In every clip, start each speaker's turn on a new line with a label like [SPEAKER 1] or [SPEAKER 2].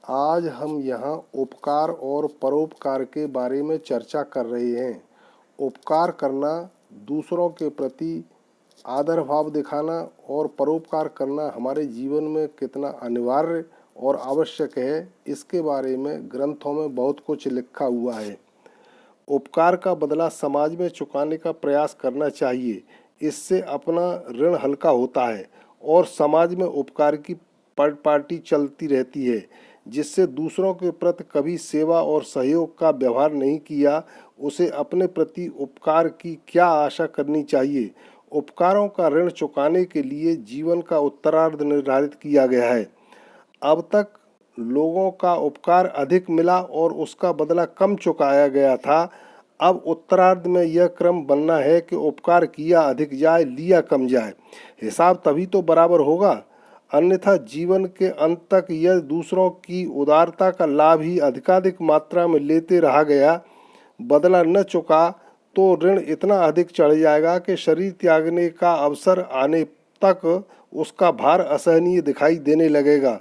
[SPEAKER 1] आज हम यहाँ उपकार और परोपकार के बारे में चर्चा कर रहे हैं। उपकार करना, दूसरों के प्रति आदर भाव दिखाना और परोपकार करना हमारे जीवन में कितना अनिवार्य और आवश्यक है, इसके बारे में ग्रंथों में बहुत कुछ लिखा हुआ है। उपकार का बदला समाज में चुकाने का प्रयास करना चाहिए। इससे अपना ऋण हल्का होता है और समाज में उपकार की पार्टी चलती रहती है। जिससे दूसरों के प्रति कभी सेवा और सहयोग का व्यवहार नहीं किया, उसे अपने प्रति उपकार की क्या आशा करनी चाहिए। उपकारों का ऋण चुकाने के लिए जीवन का उत्तरार्ध निर्धारित किया गया है। अब तक लोगों का उपकार अधिक मिला और उसका बदला कम चुकाया गया था। अब उत्तरार्ध में यह क्रम बनना है कि उपकार किया अधिक जाए, लिया कम जाए। हिसाब तभी तो बराबर होगा, अन्यथा जीवन के अंत तक यह दूसरों की उदारता का लाभ ही अधिकाधिक मात्रा में लेते रहा गया, बदला न चुका तो ऋण इतना अधिक चढ़ जाएगा कि शरीर त्यागने का अवसर आने तक उसका भार असहनीय दिखाई देने लगेगा।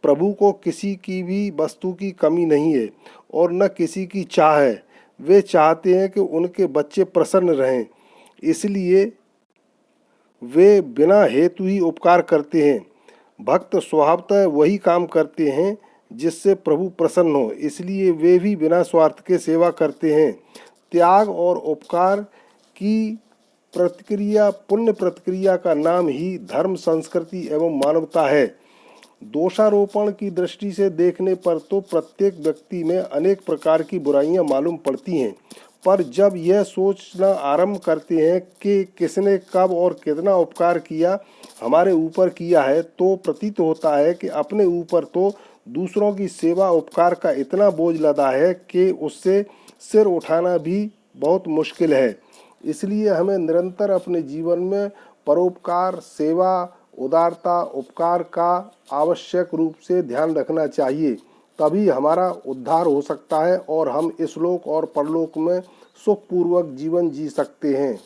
[SPEAKER 1] प्रभु को किसी की भी वस्तु की कमी नहीं है और न किसी की चाह है। वे चाहते हैं कि उनके बच्चे प्रसन्न रहें, इसलिए वे बिना हेतु ही उपकार करते हैं। भक्त स्वभावतः वही काम करते हैं जिससे प्रभु प्रसन्न हो, इसलिए वे भी बिना स्वार्थ के सेवा करते हैं। त्याग और उपकार की प्रतिक्रिया, पुण्य प्रतिक्रिया का नाम ही धर्म, संस्कृति एवं मानवता है। दोषारोपण की दृष्टि से देखने पर तो प्रत्येक व्यक्ति में अनेक प्रकार की बुराइयां मालूम पड़ती हैं, पर जब यह सोचना आरंभ करते हैं कि किसने कब और कितना उपकार किया हमारे ऊपर किया है, तो प्रतीत होता है कि अपने ऊपर तो दूसरों की सेवा उपकार का इतना बोझ लदा है कि उससे सिर उठाना भी बहुत मुश्किल है। इसलिए हमें निरंतर अपने जीवन में परोपकार, सेवा, उदारता, उपकार का आवश्यक रूप से ध्यान रखना चाहिए। तभी हमारा उद्धार हो सकता है और हम इस लोक और परलोक में सुखपूर्वक जीवन जी सकते हैं।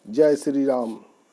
[SPEAKER 1] जय श्री राम।